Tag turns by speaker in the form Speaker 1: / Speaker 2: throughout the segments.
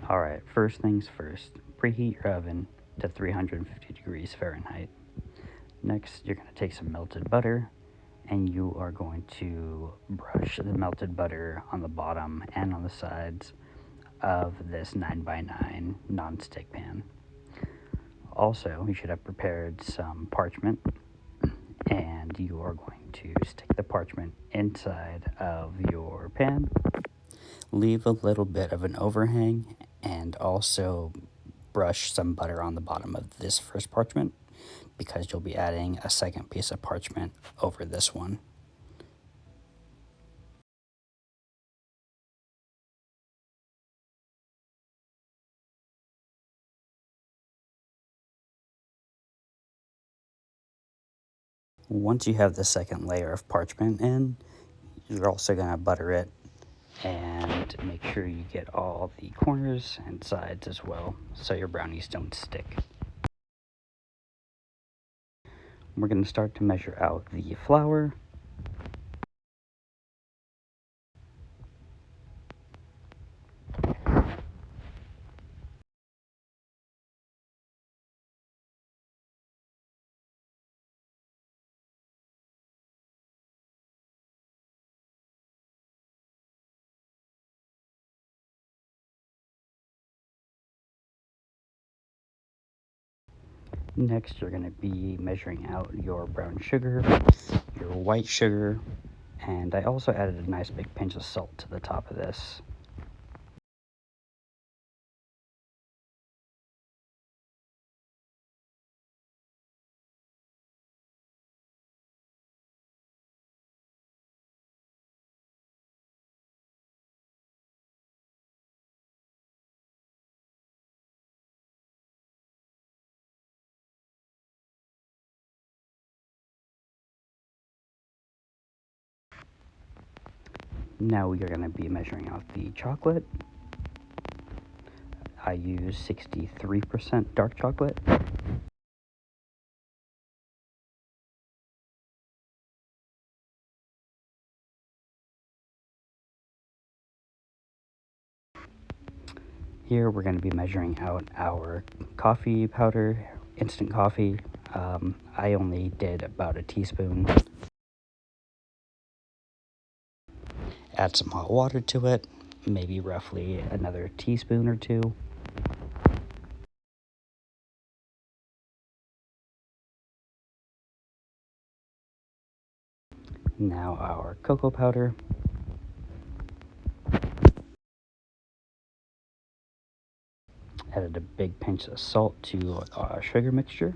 Speaker 1: Alright, first things first, preheat your oven to 350 degrees Fahrenheit. Next, you're going to take some melted butter, and you are going to brush the melted butter on the bottom and on the sides of this 9x9 non-stick pan. Also, you should have prepared some parchment, and you are going to stick the parchment inside of your pan. Leave a little bit of an overhang, and also brush some butter on the bottom of this first parchment, because you'll be adding a second piece of parchment over this one. Once you have the second layer of parchment in, you're also going to butter it and make sure you get all the corners and sides as well, so your brownies don't stick. We're going to start to measure out the flour. Next, you're going to be measuring out your brown sugar, your white sugar, and I also added a nice big pinch of salt to the top of this. Now you're going to be measuring out the chocolate. I use 63% dark chocolate. Here we're going to be measuring out our coffee powder, instant coffee. I only did about a teaspoon. Add some hot water to it, maybe roughly another teaspoon or two. Now our cocoa powder. Added a big pinch of salt to our sugar mixture.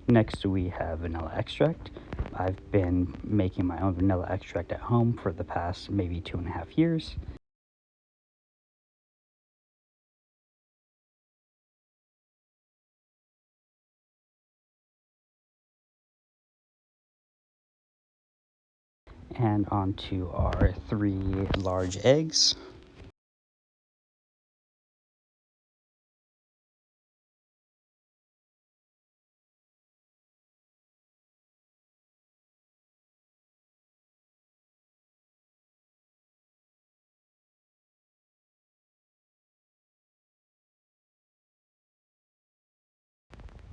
Speaker 1: Next we have vanilla extract. I've been making my own vanilla extract at home for the past maybe 2.5 years. And onto our 3 large eggs.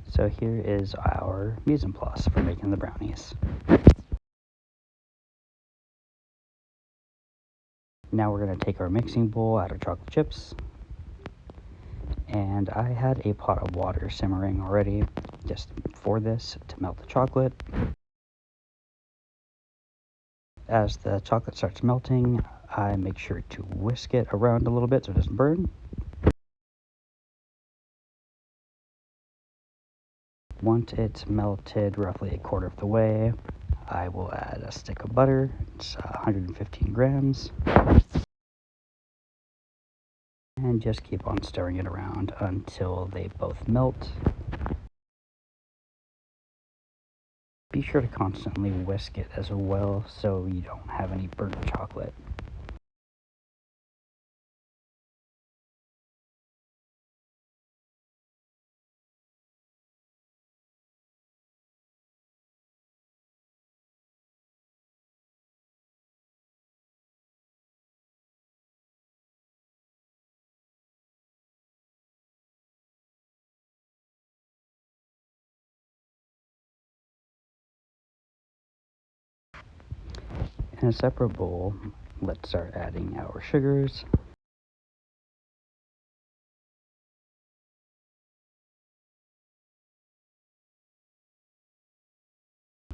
Speaker 1: So here is our mise en place for making the brownies. Now we're going to take our mixing bowl out of chocolate chips. And I had a pot of water simmering already just for this to melt the chocolate. As the chocolate starts melting, I make sure to whisk it around a little bit so it doesn't burn. Once it's melted roughly a quarter of the way, I will add a stick of butter. It's 115 grams. And just keep on stirring it around until they both melt. Be sure to constantly whisk it as well so you don't have any burnt chocolate. In a separate bowl, let's start adding our sugars.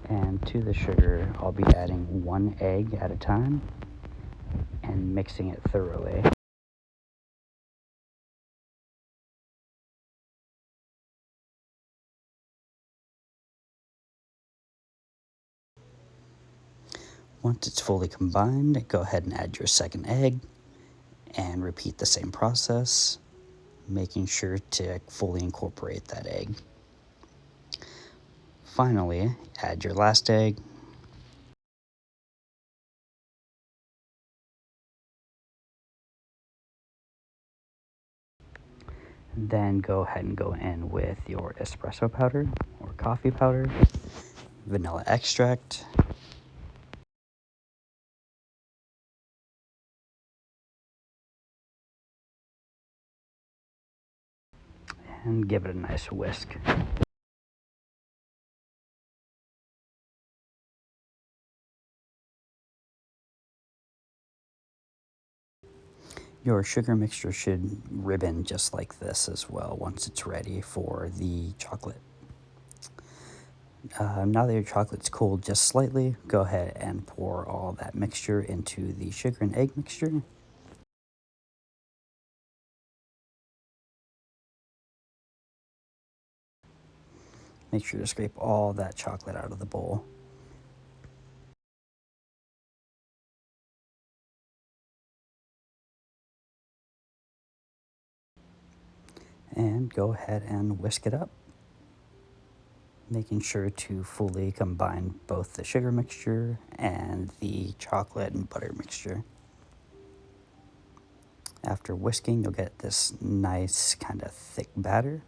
Speaker 1: And to the sugar, I'll be adding 1 egg at a time and mixing it thoroughly. Once it's fully combined, go ahead and add your second egg and repeat the same process, making sure to fully incorporate that egg. Finally, add your last egg. Then go ahead and go in with your espresso powder or coffee powder, vanilla extract, and give it a nice whisk. Your sugar mixture should ribbon just like this as well once it's ready for the chocolate. Now that your chocolate's cooled just slightly, go ahead and pour all that mixture into the sugar and egg mixture. Make sure to scrape all that chocolate out of the bowl. And go ahead and whisk it up, making sure to fully combine both the sugar mixture and the chocolate and butter mixture. After whisking, you'll get this nice kind of thick batter.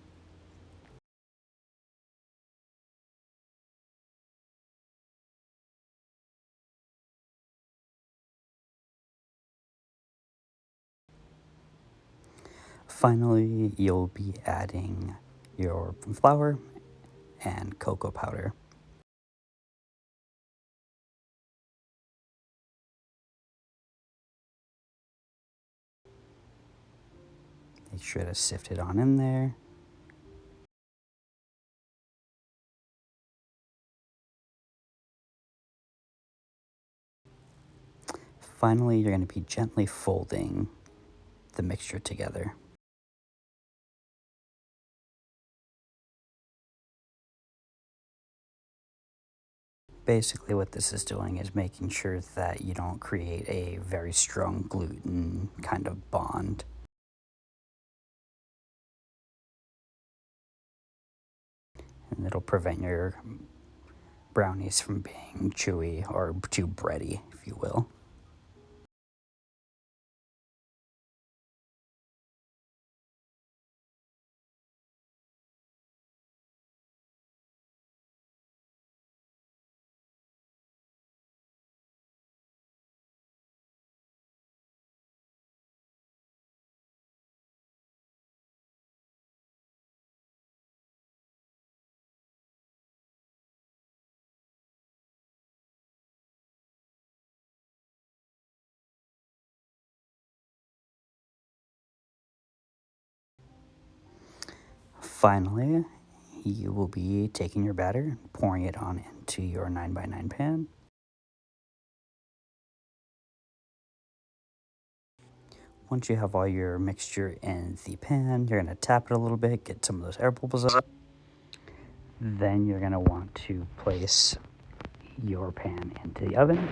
Speaker 1: Finally, you'll be adding your flour and cocoa powder. Make sure to sift it on in there. Finally, you're going to be gently folding the mixture together. Basically, what this is doing is making sure that you don't create a very strong gluten kind of bond. And it'll prevent your brownies from being chewy or too bready, if you will. Finally, you will be taking your batter, pouring it on into your 9x9 pan. Once you have all your mixture in the pan, you're going to tap it a little bit, get some of those air bubbles up. Then you're going to want to place your pan into the oven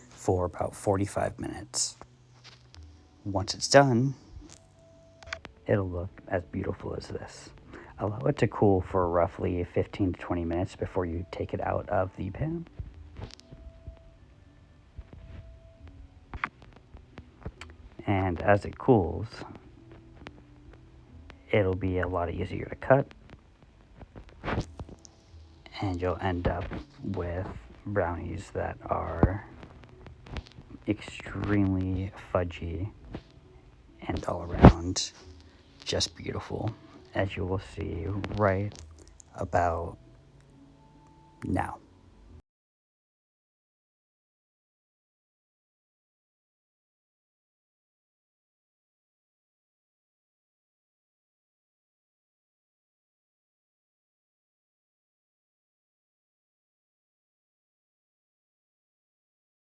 Speaker 1: for about 45 minutes. Once it's done, it'll look as beautiful as this. Allow it to cool for roughly 15 to 20 minutes before you take it out of the pan. And as it cools, it'll be a lot easier to cut. And you'll end up with brownies that are extremely fudgy and all around just beautiful, as you will see right about now.